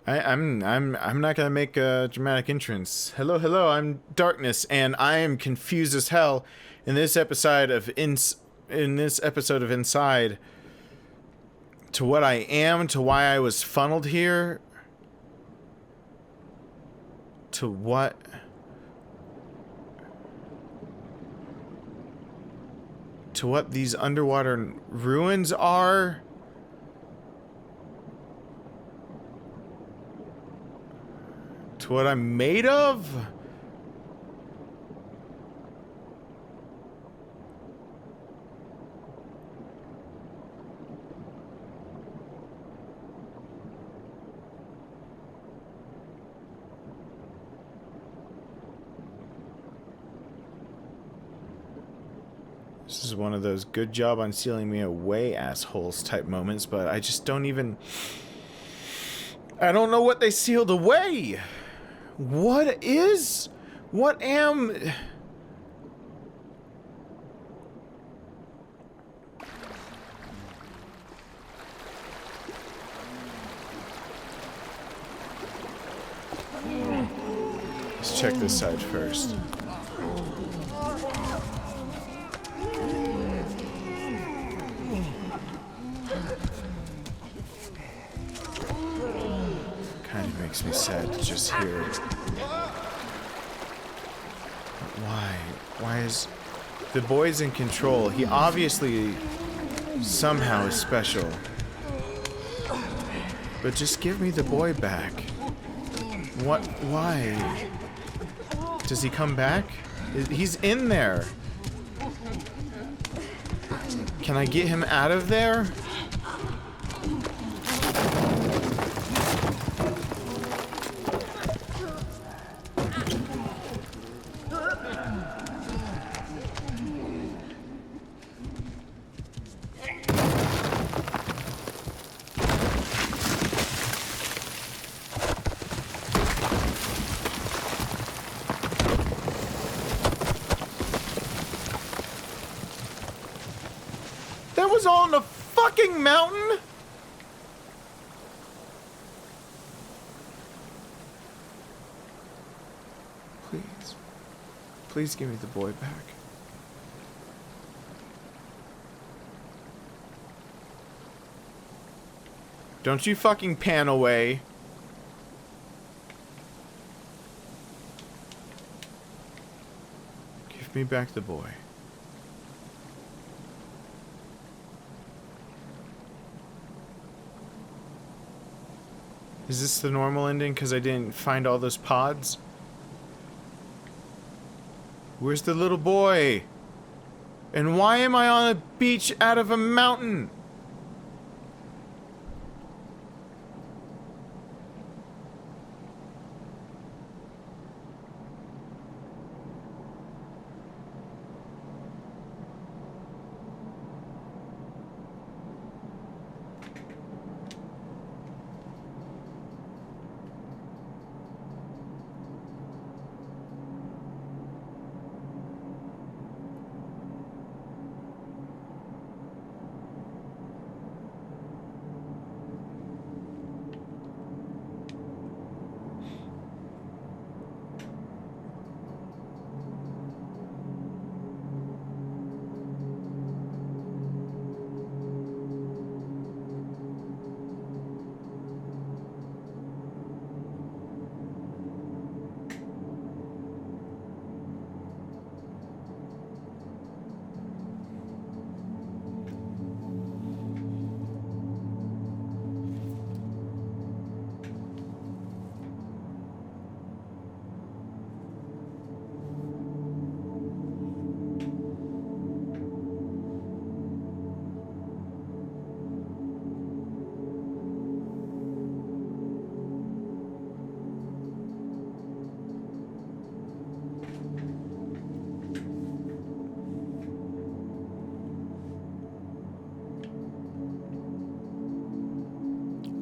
I'm not gonna make a dramatic entrance. Hello, hello. I'm Darkness, and I am confused as hell in this episode of Inside to what I am, to why I was funneled here, to what these underwater ruins are. To what I'm made of? This is one of those good job on sealing me away assholes type moments, but I just don't even... I don't know what they sealed away! What am... Let's check this side first. Kind of makes me sad to just hear it. Why is... The boy's in control. He obviously somehow is special. But just give me the boy back. What? Why? Does he come back? He's in there. Can I get him out of there? That was all in the fucking mountain? Please. Please give me the boy back. Don't you fucking pan away. Give me back the boy. Is this the normal ending because I didn't find all those pods? Where's the little boy? And why am I on a beach out of a mountain?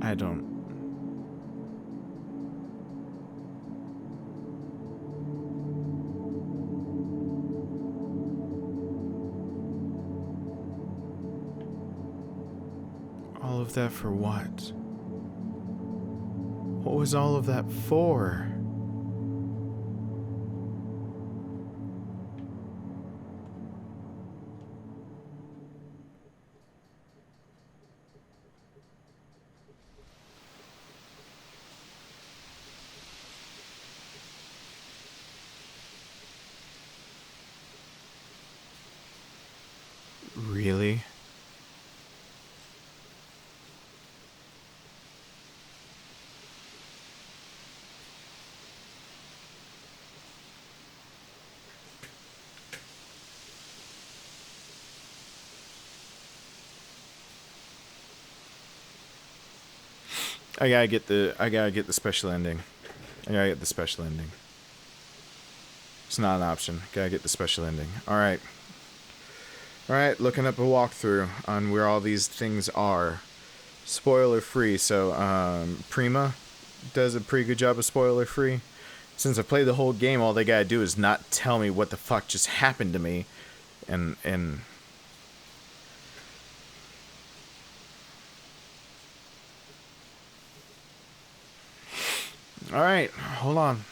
I don't... All of that for what? What was all of that for? Really? I gotta get the special ending. I gotta get the special ending. It's not an option. Gotta get the special ending. Alright. Alright, looking up a walkthrough on where all these things are. Spoiler free, so Prima does a pretty good job of spoiler free. Since I played the whole game, all they gotta do is not tell me what the fuck just happened to me. And alright, hold on.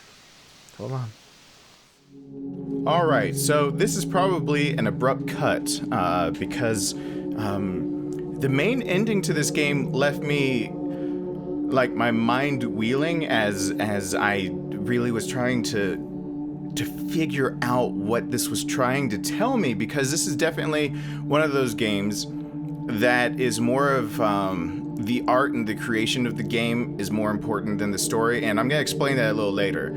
Alright, so this is probably an abrupt cut, because the main ending to this game left me, like, my mind wheeling as I really was trying to figure out what this was trying to tell me, because this is definitely one of those games that is more of the art and the creation of the game is more important than the story, and I'm going to explain that a little later.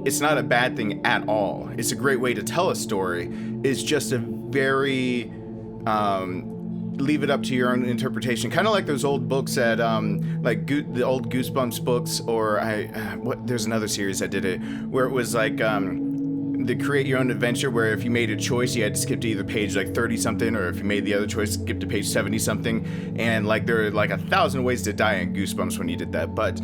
It's not a bad thing at all. It's a great way to tell a story. It's just a very leave it up to your own interpretation, kind of like those old books that like the old Goosebumps books, or there's another series that did it where it was like the create your own adventure, where if you made a choice you had to skip to either page like 30 something, or if you made the other choice skip to page 70 something, and like there are like 1,000 ways to die in Goosebumps when you did that. But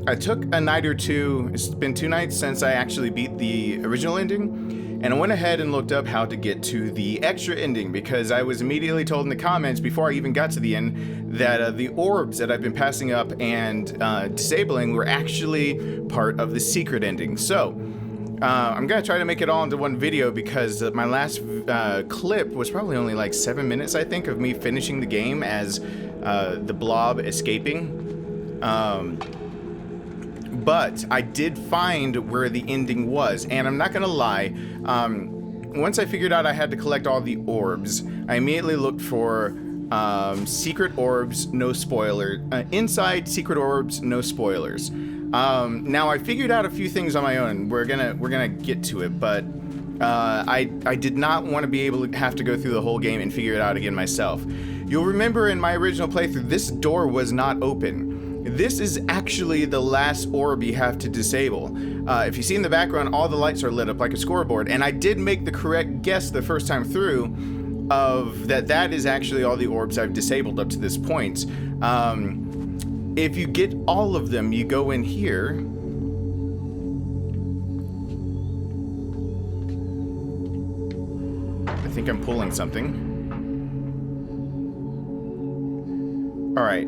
I took a night or two. It's been 2 nights since I actually beat the original ending, and I went ahead and looked up how to get to the extra ending, because I was immediately told in the comments before I even got to the end that the orbs that I've been passing up and disabling were actually part of the secret ending. So I'm gonna try to make it all into one video, because my last clip was probably only like 7 minutes, I think, of me finishing the game as the blob escaping. But I did find where the ending was, and I'm not gonna lie, once I figured out I had to collect all the orbs, I immediately looked for secret orbs, no spoiler, inside secret orbs, no spoilers. Now I figured out a few things on my own. We're gonna get to it, but I did not want to be able to have to go through the whole game and figure it out again myself. You'll remember in my original playthrough, this door was not open. This is actually the last orb you have to disable. If you see in the background, all the lights are lit up like a scoreboard, and I did make the correct guess the first time through of that is actually all the orbs I've disabled up to this point. If you get all of them, you go in here. I think I'm pulling something. Alright,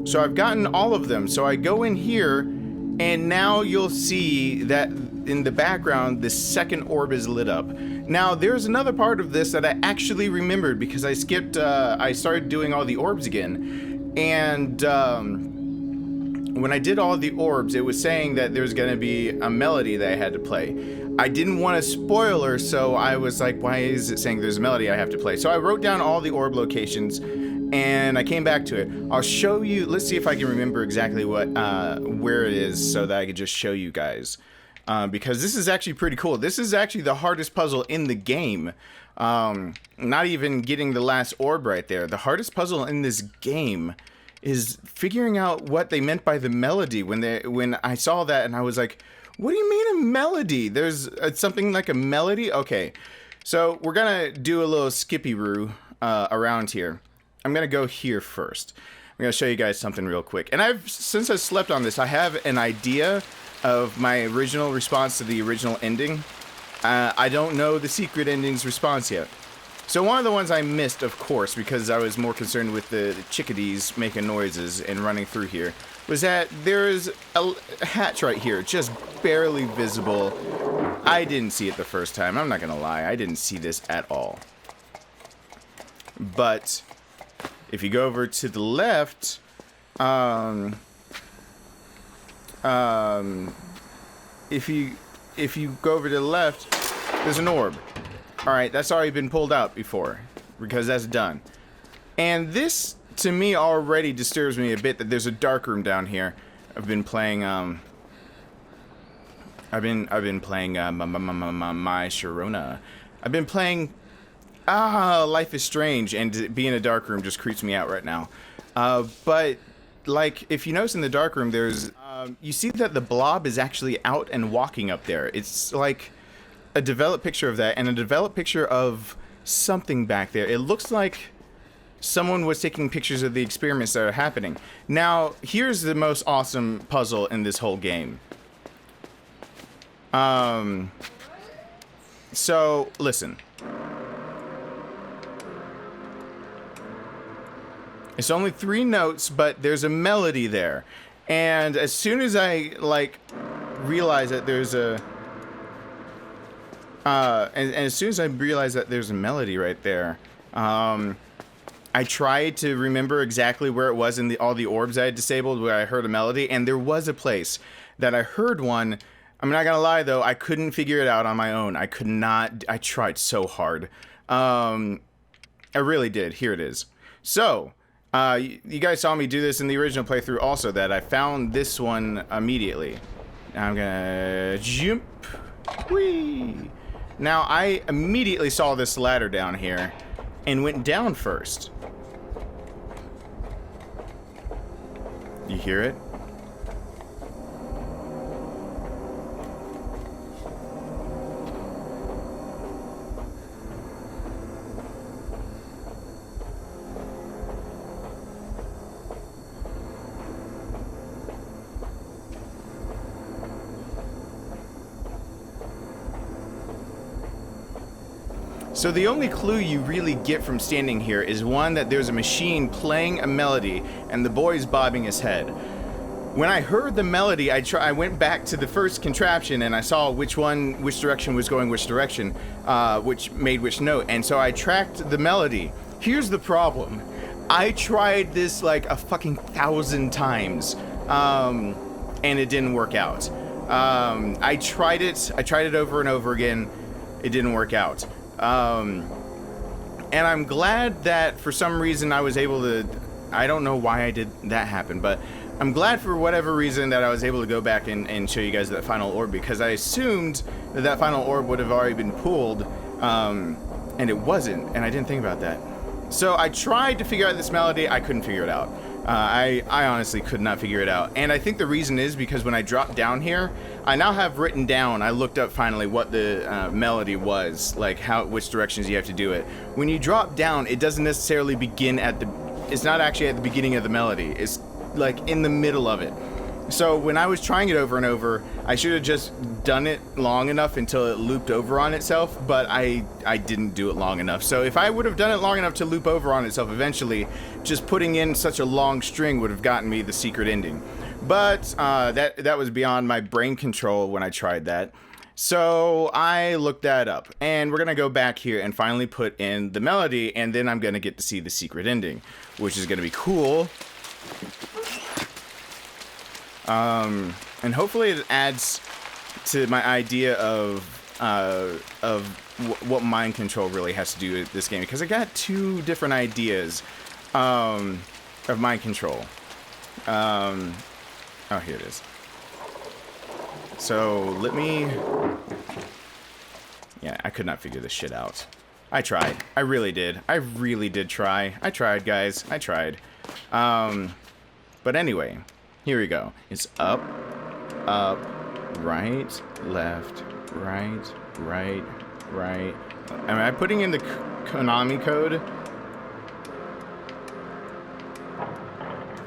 so I've gotten all of them. So I go in here, and now you'll see that in the background, the second orb is lit up. Now, there's another part of this that I actually remembered, because I skipped, I started doing all the orbs again. And, when I did all the orbs, it was saying that there's gonna be a melody that I had to play. I didn't want a spoiler, so I was like, why is it saying there's a melody I have to play? So I wrote down all the orb locations, and I came back to it. I'll show you, let's see if I can remember exactly what, where it is, so that I could just show you guys. Because this is actually pretty cool. This is actually the hardest puzzle in the game. Not even getting the last orb right there. The hardest puzzle in this game is figuring out what they meant by the melody when I saw that, and I was like, what do you mean a melody? There's something like a melody? Okay, so we're gonna do a little skippy-roo around here. I'm gonna go here first. I'm gonna show you guys something real quick. And since I slept on this, I have an idea of my original response to the original ending. I don't know the secret ending's response yet. So one of the ones I missed, of course, because I was more concerned with the chickadees making noises and running through here, was that there's a hatch right here, just barely visible. I didn't see it the first time. I'm not gonna lie, I didn't see this at all. But if you go over to the left, if you go over to the left, there's an orb. Alright, that's already been pulled out before, because that's done. And this, to me, already disturbs me a bit that there's a dark room down here. I've been playing, my Sharona. I've been playing, Life is Strange, and being in a dark room just creeps me out right now. But, like, if you notice in the dark room, there's, you see that the blob is actually out and walking up there. It's like a developed picture of that, and a developed picture of something back there. It looks like someone was taking pictures of the experiments that are happening. Now, here's the most awesome puzzle in this whole game. So, listen. It's only 3 notes, but there's a melody there. And as soon as I, like, realize that there's a... and as soon as I realized that there's a melody right there, I tried to remember exactly where it was in all the orbs I had disabled where I heard a melody, and there was a place that I heard one. I'm not gonna lie though, I couldn't figure it out on my own. I could not. I tried so hard. I really did. Here it is. So, you guys saw me do this in the original playthrough also, that I found this one immediately. Now I'm gonna jump. Whee! Now, I immediately saw this ladder down here and went down first. You hear it? So the only clue you really get from standing here is one, that there's a machine playing a melody and the boy's bobbing his head. When I heard the melody, I went back to the first contraption and I saw which direction was going which direction, which made which note, and so I tracked the melody. Here's the problem. I tried this like a fucking 1,000 times, and it didn't work out. I tried it over and over again. It didn't work out. And I'm glad that for some reason I was able to, I don't know why I did that happen, but I'm glad for whatever reason that I was able to go back and show you guys that final orb, because I assumed that final orb would have already been pulled, and it wasn't, and I didn't think about that. So I tried to figure out this melody, I couldn't figure it out. I honestly could not figure it out. And I think the reason is because when I dropped down here, I now have written down, I looked up finally what the melody was, like which directions you have to do it. When you drop down, it doesn't necessarily begin it's not actually at the beginning of the melody, it's like in the middle of it. So when I was trying it over and over, I should have just done it long enough until it looped over on itself, but I didn't do it long enough. So if I would have done it long enough to loop over on itself eventually, just putting in such a long string would have gotten me the secret ending. But that was beyond my brain control when I tried that. So I looked that up, and we're gonna go back here and finally put in the melody, and then I'm gonna get to see the secret ending, which is gonna be cool. And hopefully it adds to my idea of what mind control really has to do with this game, because I got 2 different ideas of mind control. Oh, here it is. So let me. Yeah, I could not figure this shit out. I tried. I really did. I really did try. I tried, guys. I tried. But anyway. Here we go. It's up, right, left, right, right, right. Am I putting in the Konami code?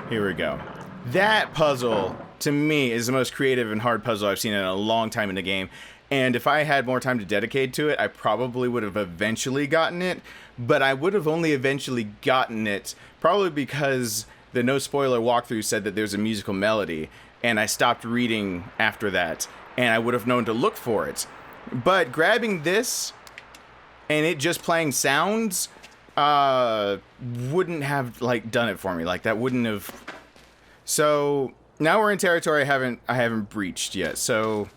Here we go. That puzzle, to me, is the most creative and hard puzzle I've seen in a long time in the game. And if I had more time to dedicate to it, I probably would have eventually gotten it. But I would have only eventually gotten it probably because the no spoiler walkthrough said that there's a musical melody. And I stopped reading after that. And I would have known to look for it. But grabbing this and it just playing sounds wouldn't have like done it for me. Like that wouldn't have. So now we're in territory I haven't breached yet. So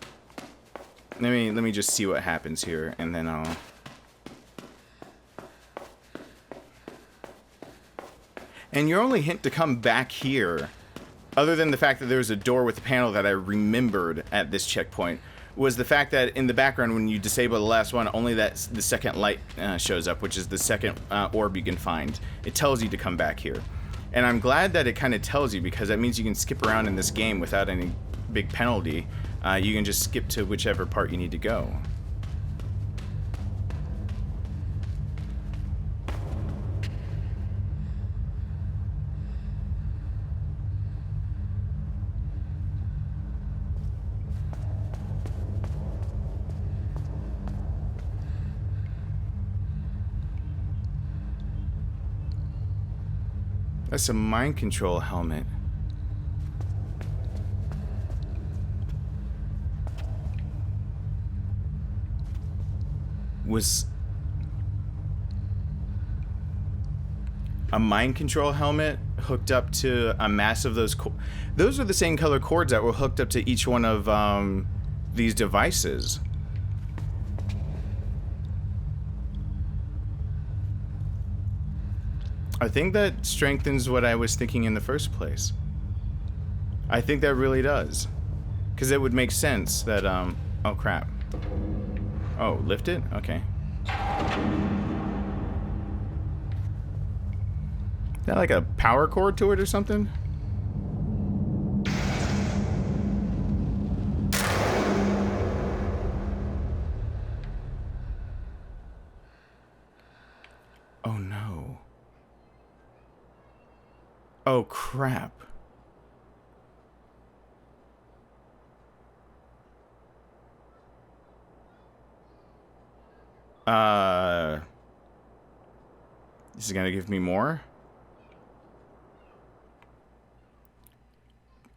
let me just see what happens here, and then I'll. And your only hint to come back here, other than the fact that there was a door with a panel that I remembered at this checkpoint, was the fact that in the background when you disable the last one, only the second light shows up, which is the second orb you can find. It tells you to come back here. And I'm glad that it kind of tells you, because that means you can skip around in this game without any big penalty. You can just skip to whichever part you need to go. That's a mind control helmet. Was a mind control helmet hooked up to a mass of those those are the same color cords that were hooked up to each one of these devices. I think that strengthens what I was thinking in the first place. I think that really does. Because it would make sense that, oh crap. Oh, lift it? Okay. Is that like a power cord to it or something? Oh no. Oh crap. This is gonna give me more?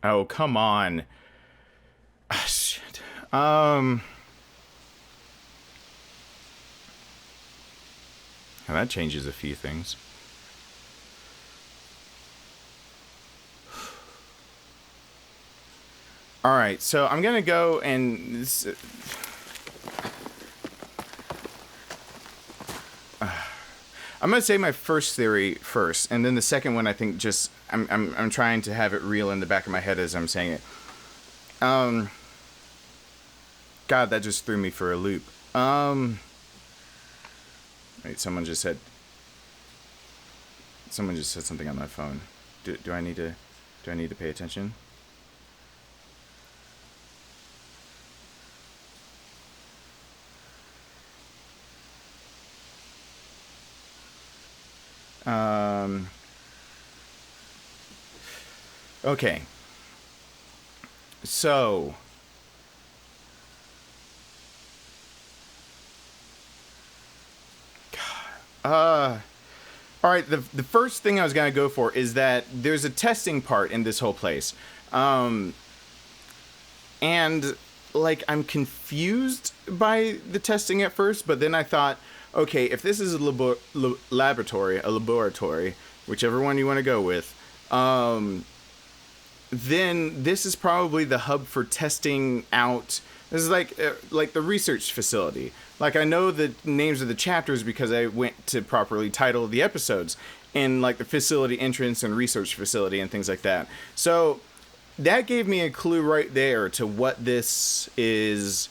Oh, come on. Ah, shit. Now that changes a few things. Alright, so I'm gonna go and... I'm gonna say my first theory first, and then the second one I think just... I'm trying to have it real in the back of my head as I'm saying it. God, that just threw me for a loop. Wait, someone just said something on my phone. Do I need to pay attention? Okay. So all right, the first thing I was going to go for is that there's a testing part in this whole place. And like I'm confused by the testing at first, but then I thought, okay, if this is a laboratory, whichever one you want to go with, then this is probably the hub for testing out. This is like the research facility. Like I know the names of the chapters because I went to properly title the episodes, and like the facility entrance and research facility and things like that. So that gave me a clue right there to what this is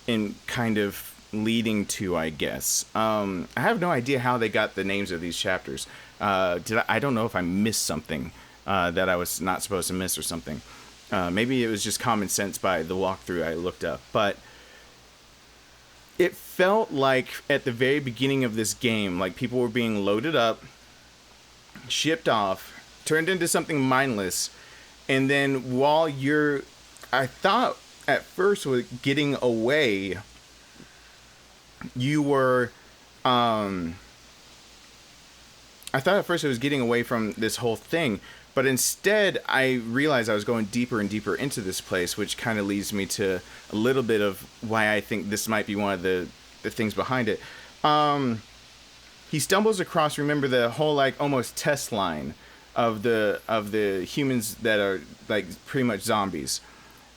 in kind of leading to, I guess. I have no idea how they got the names of these chapters. I don't know if I missed something that I was not supposed to miss or something. Maybe it was just common sense by the walkthrough I looked up. But it felt like at the very beginning of this game, like people were being loaded up, shipped off, turned into something mindless, and then while I thought at first with getting away, you were, I thought at first it was getting away from this whole thing, but instead I realized I was going deeper and deeper into this place, which kind of leads me to a little bit of why I think this might be one of the things behind it. He stumbles across, remember, the whole like almost test line of the humans that are like pretty much zombies.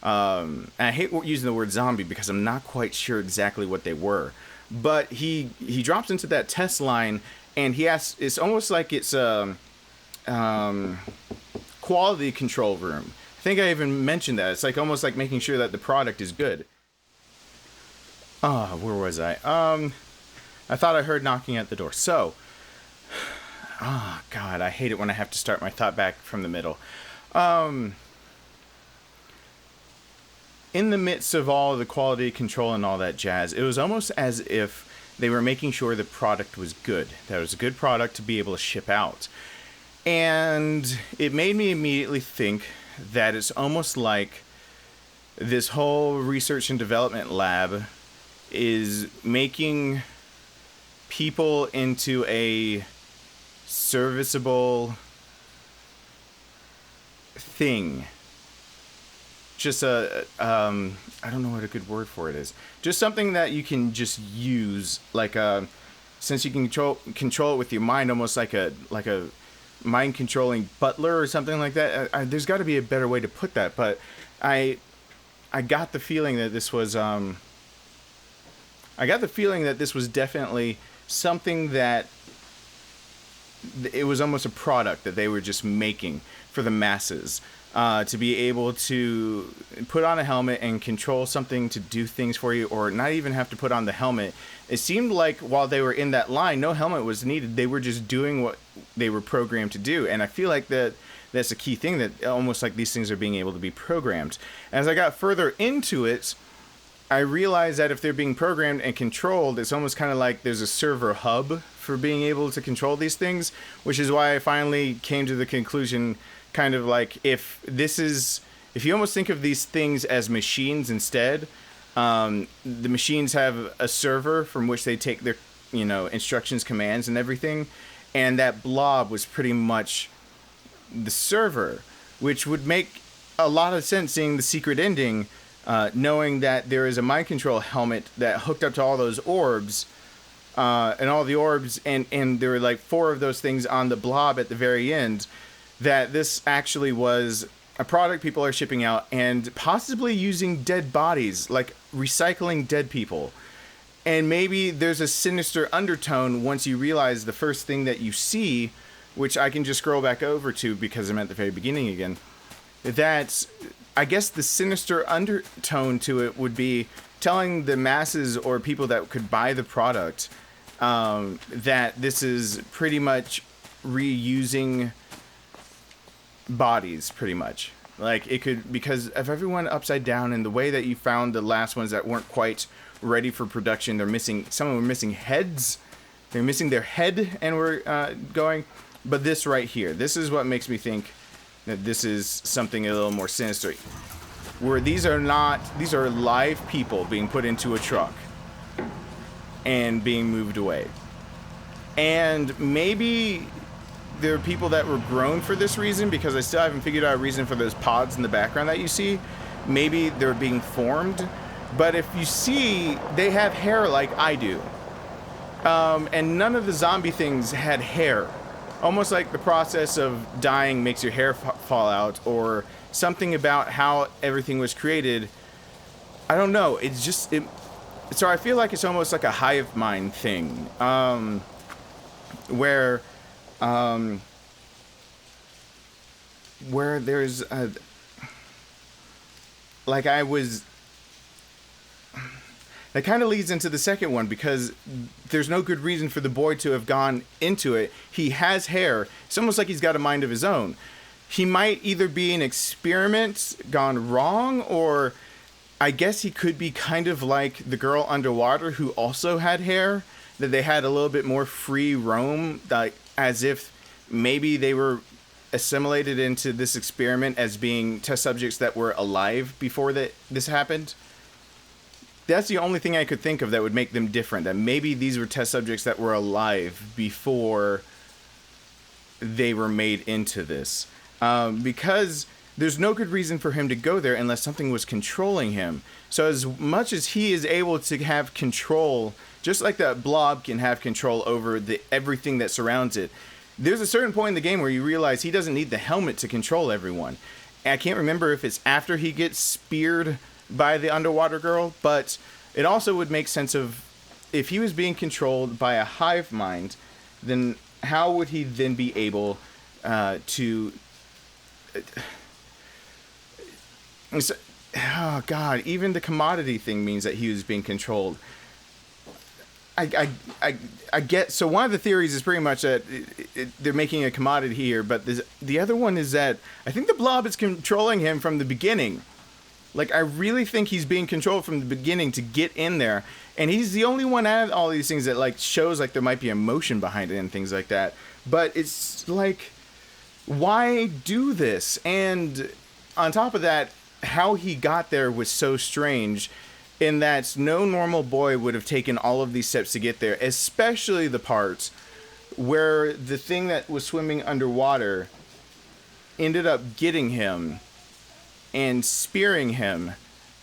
And I hate using the word zombie because I'm not quite sure exactly what they were. But he drops into that test line, and he asks, it's almost like it's a quality control room. I think I even mentioned that. It's like almost like making sure that the product is good. Where was I? I thought I heard knocking at the door. So, God, I hate it when I have to start my thought back from the middle. In the midst of all the quality control and all that jazz, it was almost as if they were making sure the product was good. That it was a good product to be able to ship out. And it made me immediately think that it's almost like this whole research and development lab is making people into a serviceable thing. Just I don't know what a good word for it is. Just something that you can just use, like since you can control it with your mind, almost like a mind controlling butler or something like that. There's got to be a better way to put that, but I got the feeling that this was definitely something that it was almost a product that they were just making for the masses. To be able to put on a helmet and control something to do things for you, or not even have to put on the helmet. It seemed like while they were in that line, no helmet was needed. They were just doing what they were programmed to do. And I feel like that's a key thing, that almost like these things are being able to be programmed. As I got further into it, I realized that if they're being programmed and controlled, it's almost kind of like there's a server hub for being able to control these things, which is why I finally came to the conclusion, kind of like if you almost think of these things as machines instead, the machines have a server from which they take their, instructions, commands, and everything, and that blob was pretty much the server, which would make a lot of sense seeing the secret ending, knowing that there is a mind control helmet that hooked up to all those orbs, and all the orbs, and there were like 4 of those things on the blob at the very end, that this actually was a product people are shipping out and possibly using dead bodies, like recycling dead people. And maybe there's a sinister undertone once you realize the first thing that you see, which I can just scroll back over to because I'm at the very beginning again. That's, I guess the sinister undertone to it would be telling the masses or people that could buy the product that this is pretty much reusing bodies, pretty much. Like, it could, because of everyone upside down and the way that you found the last ones that weren't quite ready for production, some were missing heads, they're missing their head and we're going, but this right here, this is what makes me think that this is something a little more sinister, where these are live people being put into a truck and being moved away. And maybe there are people that were grown for this reason, because I still haven't figured out a reason for those pods in the background that you see. Maybe they're being formed, but if you see, they have hair like I do. And none of the zombie things had hair. Almost like the process of dying makes your hair fall out, or something about how everything was created. I don't know. It's just, so I feel like it's almost like a hive mind thing, where there's a, like I was, that kind of leads into the second one, because there's no good reason for the boy to have gone into it. He has hair. It's almost like he's got a mind of his own. He might either be an experiment gone wrong, or I guess he could be kind of like the girl underwater who also had hair, that they had a little bit more free roam, like as if maybe they were assimilated into this experiment as being test subjects that were alive before this happened. That's the only thing I could think of that would make them different. That maybe these were test subjects that were alive before they were made into this. Because there's no good reason for him to go there unless something was controlling him. So as much as he is able to have control, just like that blob can have control over everything that surrounds it, there's a certain point in the game where you realize he doesn't need the helmet to control everyone. And I can't remember if it's after he gets speared by the underwater girl, but it also would make sense of if he was being controlled by a hive mind, then how would he then be able to... Oh God! Even the commodity thing means that he was being controlled. I get. So one of the theories is pretty much that they're making a commodity here, but the other one is that I think the blob is controlling him from the beginning. Like, I really think he's being controlled from the beginning to get in there, and he's the only one out of all these things that like shows like there might be emotion behind it and things like that. But it's like, why do this? And on top of that, how he got there was so strange, in that no normal boy would have taken all of these steps to get there, especially the parts where the thing that was swimming underwater ended up getting him and spearing him,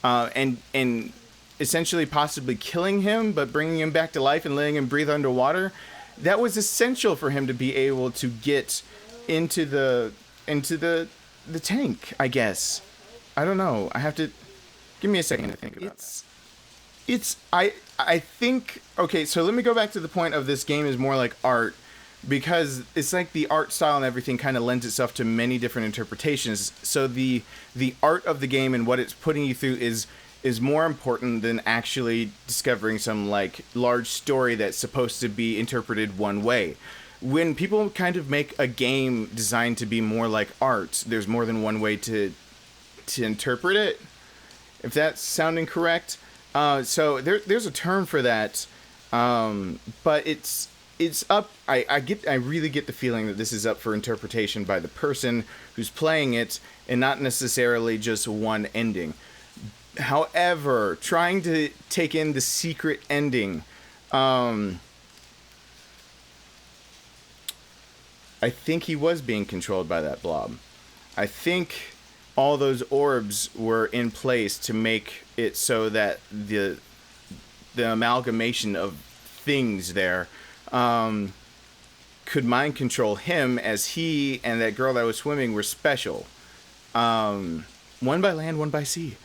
and essentially possibly killing him, but bringing him back to life and letting him breathe underwater. That was essential for him to be able to get into the tank, I guess. I don't know. I have to... Give me a second to think about that. I think... Okay, so let me go back to the point of this game is more like art, because it's like the art style and everything kind of lends itself to many different interpretations. So the art of the game and what it's putting you through is more important than actually discovering some like large story that's supposed to be interpreted one way. When people kind of make a game designed to be more like art, there's more than one way to interpret it, if that's sounding correct. So there's a term for that, but it's up. I really get the feeling that this is up for interpretation by the person who's playing it, and not necessarily just one ending. However, trying to take in the secret ending, I think he was being controlled by that blob. I think all those orbs were in place to make it so that the amalgamation of things there could mind control him, as he and that girl that was swimming were special. One by land, one by sea.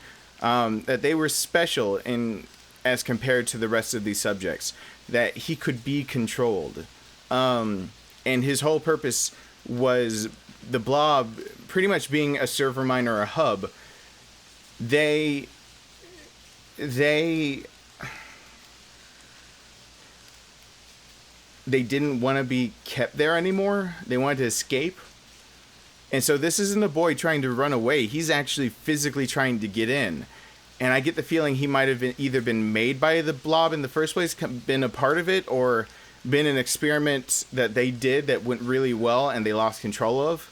That they were special in as compared to the rest of these subjects. That he could be controlled. And his whole purpose was the blob pretty much being a server mine or a hub. They didn't want to be kept there anymore. They wanted to escape. And so this isn't a boy trying to run away. He's actually physically trying to get in. And I get the feeling he might have either been made by the blob in the first place, been a part of it, or been an experiment that they did that went really well and they lost control of.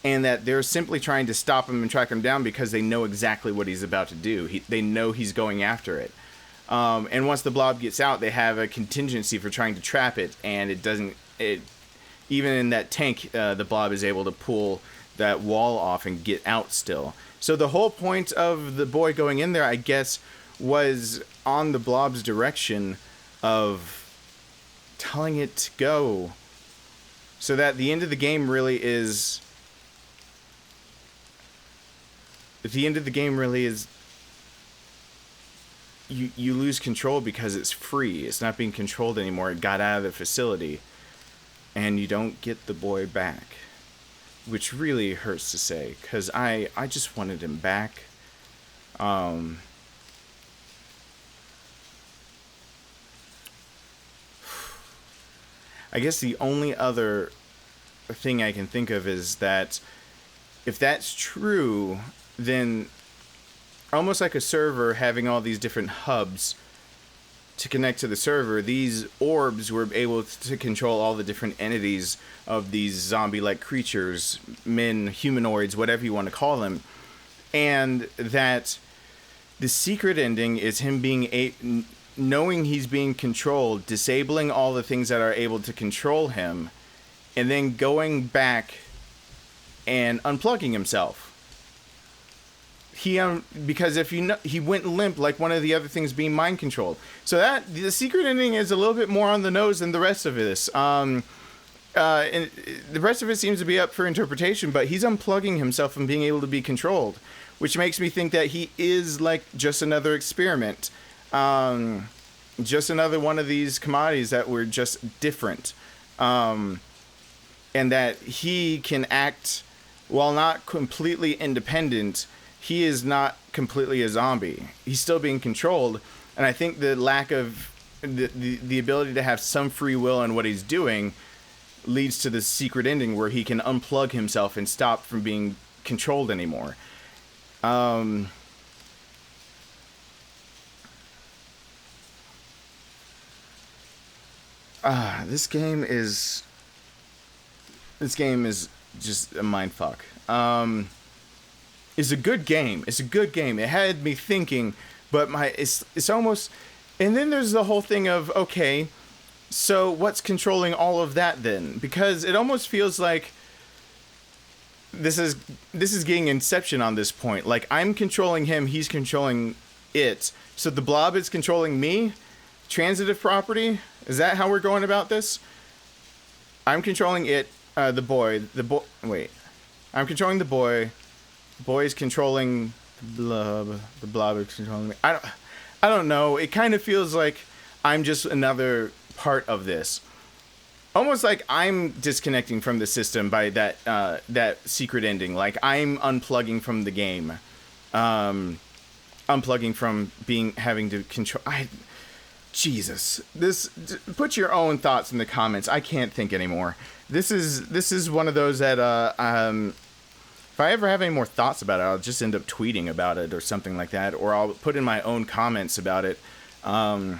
And that they're simply trying to stop him and track him down because they know exactly what he's about to do. They know he's going after it. And once the blob gets out, they have a contingency for trying to trap it. And even in that tank, the blob is able to pull that wall off and get out still. So the whole point of the boy going in there, I guess, was on the blob's direction of telling it to go. So that the end of the game really is... The end of the game really is... You lose control because it's free. It's not being controlled anymore. It got out of the facility. And you don't get the boy back. Which really hurts to say, because I just wanted him back. I guess the only other thing I can think of is that if that's true, then almost like a server having all these different hubs to connect to the server, these orbs were able to control all the different entities of these zombie-like creatures, men, humanoids, whatever you want to call them. And that the secret ending is him being knowing he's being controlled, disabling all the things that are able to control him, and then going back and unplugging himself. Because if you know, he went limp like one of the other things being mind controlled. So that the secret ending is a little bit more on the nose than the rest of this. And the rest of it seems to be up for interpretation, but he's unplugging himself and being able to be controlled, which makes me think that he is like just another experiment, just another one of these commodities that were just different, and that he can act while not completely independent. He is not completely a zombie. He's still being controlled, and I think the lack of the ability to have some free will in what he's doing leads to this secret ending where he can unplug himself and stop from being controlled anymore. This game is just a mind fuck. It's a good game. It's a good game. It had me thinking, but it's almost, and then there's the whole thing of, okay, so what's controlling all of that then? Because it almost feels like this is getting Inception on this point. Like, I'm controlling him, he's controlling it. So the blob is controlling me? Transitive property? Is that how we're going about this? I'm controlling it, wait. I'm controlling the boy. The boy is controlling the blob. The blob is controlling me. I don't know. It kind of feels like I'm just another part of this. Almost like I'm disconnecting from the system by that secret ending. Like, I'm unplugging from the game. Unplugging from having to control. Jesus. Put your own thoughts in the comments. I can't think anymore. This is one of those that if I ever have any more thoughts about it, I'll just end up tweeting about it or something like that, or I'll put in my own comments about it. I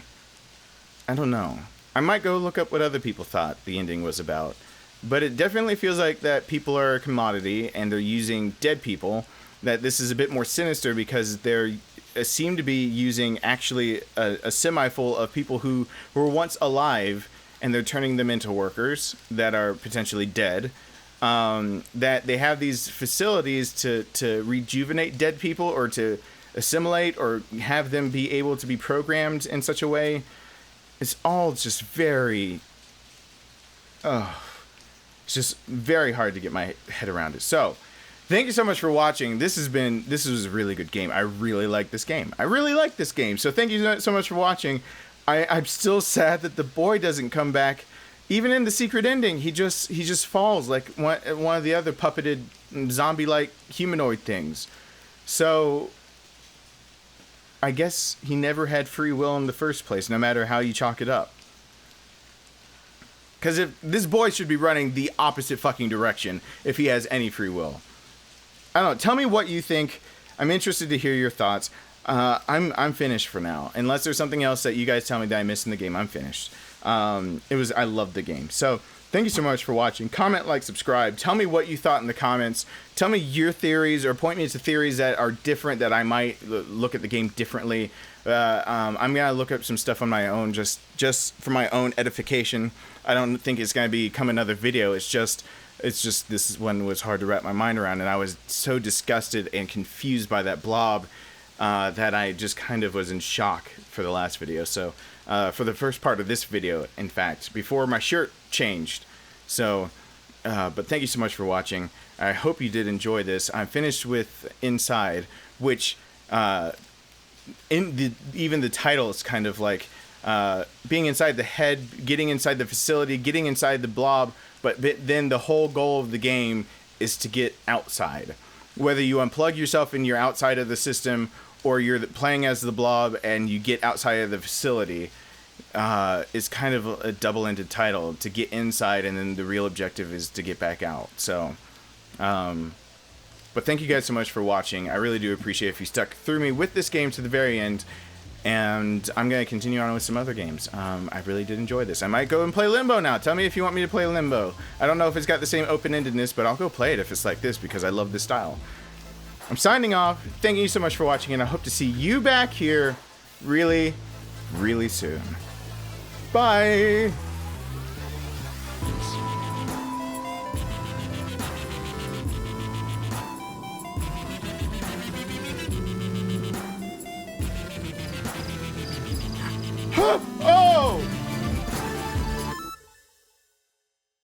don't know. I might go look up what other people thought the ending was about. But it definitely feels like that people are a commodity and they're using dead people. That this is a bit more sinister because they're seem to be using actually a semi-full of people who were once alive, and they're turning them into workers that are potentially dead. That they have these facilities to rejuvenate dead people or to assimilate or have them be able to be programmed in such a way. It's all just very... it's just very hard to get my head around it. So, thank you so much for watching. This was a really good game. I really like this game. So thank you so much for watching. I'm still sad that the boy doesn't come back. Even in the secret ending, he just falls like one of the other puppeted zombie-like humanoid things. So I guess he never had free will in the first place, no matter how you chalk it up. Because if this boy should be running the opposite fucking direction if he has any free will. I don't know. Tell me what you think. I'm interested to hear your thoughts. I'm finished for now. Unless there's something else that you guys tell me that I missed in the game, I'm finished. I loved the game. So thank you so much for watching. Comment, like, subscribe. Tell me what you thought in the comments. Tell me your theories or point me to theories that are different that I might look at the game differently. I'm going to look up some stuff on my own just for my own edification. I don't think it's going to become another video. It's just this one was hard to wrap my mind around, and I was so disgusted and confused by that blob that I just kind of was in shock for the last video. So for the first part of this video, in fact, before my shirt changed. So, but thank you so much for watching. I hope you did enjoy this. I'm finished with Inside, which even the title is kind of like being inside the head, getting inside the facility, getting inside the blob. But then the whole goal of the game is to get outside. Whether you unplug yourself and you're outside of the system, or you're playing as the blob and you get outside of the facility, is kind of a double-ended title. To get inside, and then the real objective is to get back out. So, but thank you guys so much for watching. I really do appreciate if you stuck through me with this game to the very end. And I'm going to continue on with some other games. I really did enjoy this. I might go and play Limbo now. Tell me if you want me to play Limbo. I don't know if it's got the same open-endedness, but I'll go play it if it's like this because I love this style. I'm signing off. Thank you so much for watching, and I hope to see you back here really, really soon. Bye! Huh?